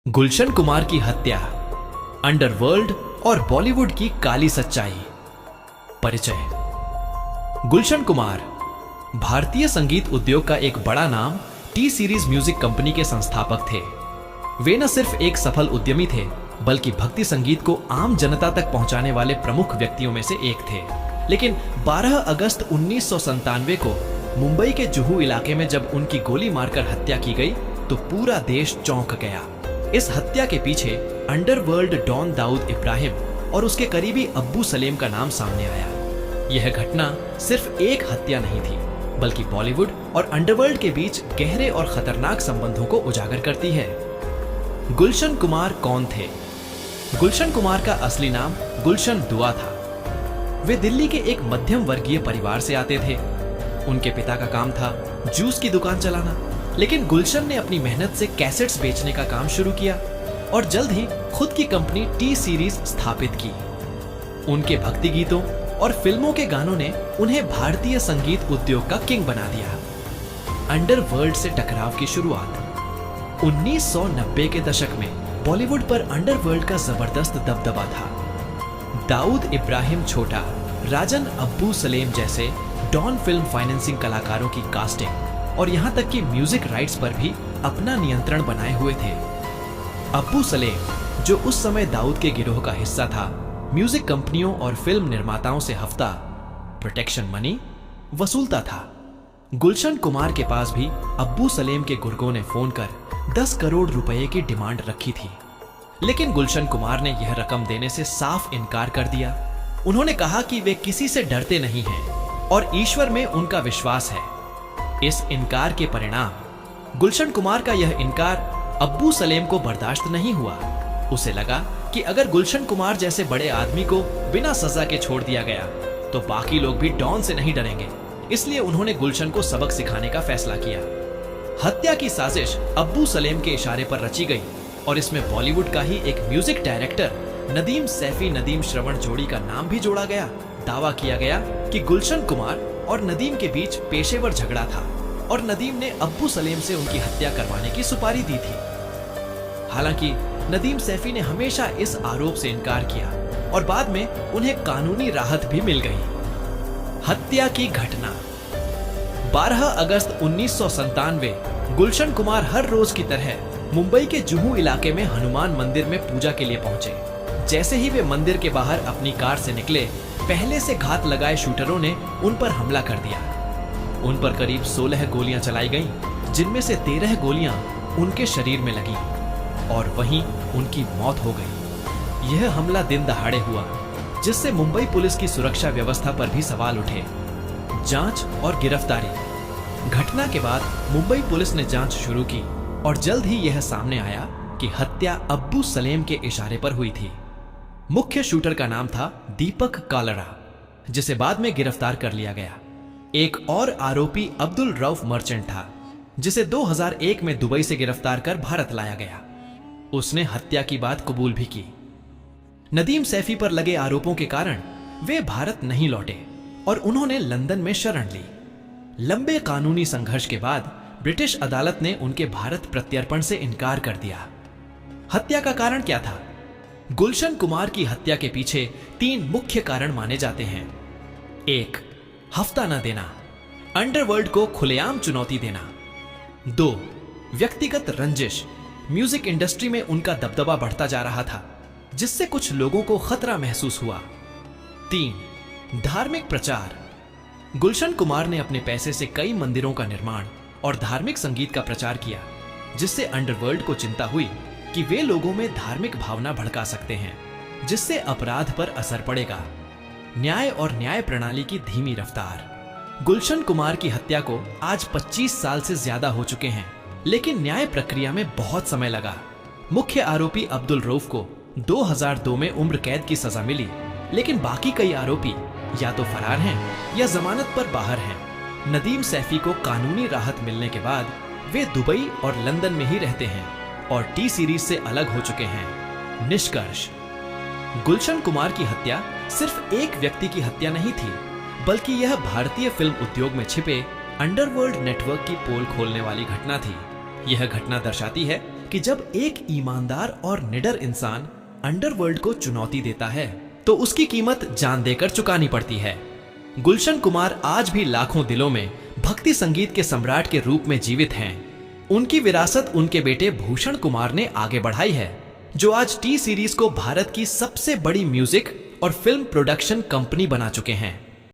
गुलशन कुमार की हत्या, अंडरवर्ल्ड और बॉलीवुड की काली सच्चाई। परिचय। गुलशन कुमार भारतीय संगीत उद्योग का एक बड़ा नाम टी सीरीज म्यूजिक कंपनी के संस्थापक थे। वे न सिर्फ एक सफल उद्यमी थे, बल्कि भक्ति संगीत को आम जनता तक पहुंचाने वाले प्रमुख व्यक्तियों में से एक थे। लेकिन 12 अगस्त 1997 को मुंबई के जुहू इलाके में जब उनकी गोली मारकर हत्या की गई तो पूरा देश चौंक गया। इस हत्या के पीछे अंडरवर्ल्ड डॉन दाऊद इब्राहिम और उसके करीबी अब्बू सलेम का नाम सामने आया। यह घटना सिर्फ एक हत्या नहीं थी, बल्कि बॉलीवुड और अंडरवर्ल्ड के बीच गहरे और खतरनाक संबंधों को उजागर करती है। गुलशन कुमार कौन थे? गुलशन कुमार का असली नाम गुलशन दुआ था। वे दिल्ली के एक मध्यम वर्गीय परिवार से आते थे। उनके पिता का काम था जूस की दुकान चलाना, लेकिन गुलशन ने अपनी मेहनत से कैसेट्स बेचने का काम शुरू किया और जल्द ही खुद की कंपनी टी सीरीज स्थापित की। उनके भक्ति गीतों और फिल्मों के गानों ने उन्हें भारतीय संगीत उद्योग का किंग बना दिया। अंडरवर्ल्ड से टकराव की शुरुआत। 1990 के दशक में बॉलीवुड पर अंडरवर्ल्ड का जबरदस्त दबदबा था। दाऊद इब्राहिम छोटा, राजन अब्बू सलेम जैसे डॉन फिल्म फाइनेंसिंग कलाकारों की कास्टिंग और यहां तक कि म्यूजिक राइट्स पर भी अपना नियंत्रण बनाए हुए थे। अब्बू सलेम, जो उस समय दाऊद के गिरोह का हिस्सा था, म्यूजिक कंपनियों और फिल्म निर्माताओं से हफ्ता प्रोटेक्शन मनी वसूलता था। गुलशन कुमार के पास भी अब्बू सलेम के गुर्गों ने फोन कर 10 करोड़ रुपए की डिमांड रखी थी, लेकिन गुलशन कुमार ने यह रकम देने से साफ इनकार कर दिया। उन्होंने कहा कि वे किसी से डरते नहीं हैं और ईश्वर में उनका विश्वास है। इस इनकार के परिणाम गुलशन कुमार का यह इनकार अब्बू सलेम को बर्दाश्त नहीं हुआ। उसे लगा कि अगर गुलशन कुमार जैसे बड़े आदमी को बिना सजा के छोड़ दिया गया तो बाकी लोग भी डॉन से नहीं डरेंगे। इसलिए उन्होंने गुलशन को सबक सिखाने का फैसला किया। हत्या की साजिश अब्बू सलेम के इशारे पर रची गई और इसमें बॉलीवुड का ही एक म्यूजिक डायरेक्टर नदीम सैफी नदीम श्रवण जोड़ी का नाम भी जोड़ा गया। दावा किया गया कि गुलशन कुमार और नदीम के बीच पेशेवर झगड़ा था और नदीम ने अब्बू सलेम से उनकी हत्या करवाने की सुपारी दी थी। हालांकि नदीम सैफी ने हमेशा इस आरोप से इनकार किया और बाद में उन्हें कानूनी राहत भी मिल गई। हत्या की घटना। 12 अगस्त 1997 गुलशन कुमार हर रोज की तरह मुंबई के जुहू इलाके में हनुमान मंदिर में पूजा के लिए पहुंचे। जैसे ही वे मंदिर के बाहर अपनी कार से निकले, पहले से घात लगाए शूटरों ने उन पर हमला कर दिया। उन पर करीब 16 गोलियां चलाई गईं, जिनमें से 13 गोलियां उनके शरीर में लगीं और वहीं उनकी मौत हो गई। यह हमला दिन दहाड़े हुआ, जिससे मुंबई पुलिस की सुरक्षा व्यवस्था पर भी सवाल उठे। जांच और गिरफ्तारी। घटना के बाद मुंबई पुलिस ने जांच शुरू की और जल्द ही यह सामने आया कि हत्या अब्बू सलेम के इशारे पर हुई थी। मुख्य शूटर का नाम था दीपक कालरा, जिसे बाद में गिरफ्तार कर लिया गया। एक और आरोपी अब्दुल रऊफ मर्चेंट था, जिसे 2001 में दुबई से गिरफ्तार कर भारत लाया गया। उसने हत्या की बात कबूल भी की। नदीम सैफी पर लगे आरोपों के कारण वे भारत नहीं लौटे और उन्होंने लंदन में शरण ली। लंबे कानूनी संघर्ष के बाद ब्रिटिश अदालत ने उनके भारत प्रत्यर्पण से इनकार कर दिया। हत्या का कारण क्या था? गुलशन कुमार की हत्या के पीछे 3 मुख्य कारण माने जाते हैं। 1. हफ्ता न देना, अंडरवर्ल्ड को खुलेआम चुनौती देना। 2. व्यक्तिगत रंजिश, म्यूजिक इंडस्ट्री में उनका दबदबा बढ़ता जा रहा था, जिससे कुछ लोगों को खतरा महसूस हुआ। 3. धार्मिक प्रचार। गुलशन कुमार ने अपने पैसे से कई मंदिरों का निर्माण और धार्मिक संगीत का प्रचार किया, जिससे अंडरवर्ल्ड को चिंता हुई कि वे लोगों में धार्मिक भावना भड़का सकते हैं, जिससे अपराध पर असर पड़ेगा। न्याय और न्याय प्रणाली की धीमी रफ्तार। गुलशन कुमार की हत्या को आज 25 साल से ज्यादा हो चुके हैं, लेकिन न्याय प्रक्रिया में बहुत समय लगा। मुख्य आरोपी अब्दुल रऊफ को 2002 में उम्र कैद की सजा मिली, लेकिन बाकी कई आरोपी या तो फरार हैं या जमानत पर बाहर हैं। नदीम सैफी को कानूनी राहत मिलने के बाद वे दुबई और लंदन में ही रहते हैं और टी सीरीज से अलग हो चुके हैं। निष्कर्ष। गुलशन कुमार की हत्या सिर्फ एक व्यक्ति की हत्या नहीं थी, बल्कि यह भारतीय फिल्म उद्योग में छिपे अंडरवर्ल्ड नेटवर्क की पोल खोलने वाली घटना थी। यह घटना दर्शाती है कि जब एक ईमानदार और निडर इंसान अंडरवर्ल्ड को चुनौती देता है तो उसकी कीमत जान देकर चुकानी पड़ती है। गुलशन कुमार आज भी लाखों दिलों में भक्ति संगीत के सम्राट के रूप में जीवित हैं। उनकी विरासत उनके बेटे भूषण कुमार ने आगे बढ़ाई है, जो आज टी सीरीज को भारत की सबसे बड़ी म्यूजिक और फिल्म प्रोडक्शन कंपनी बना चुके हैं।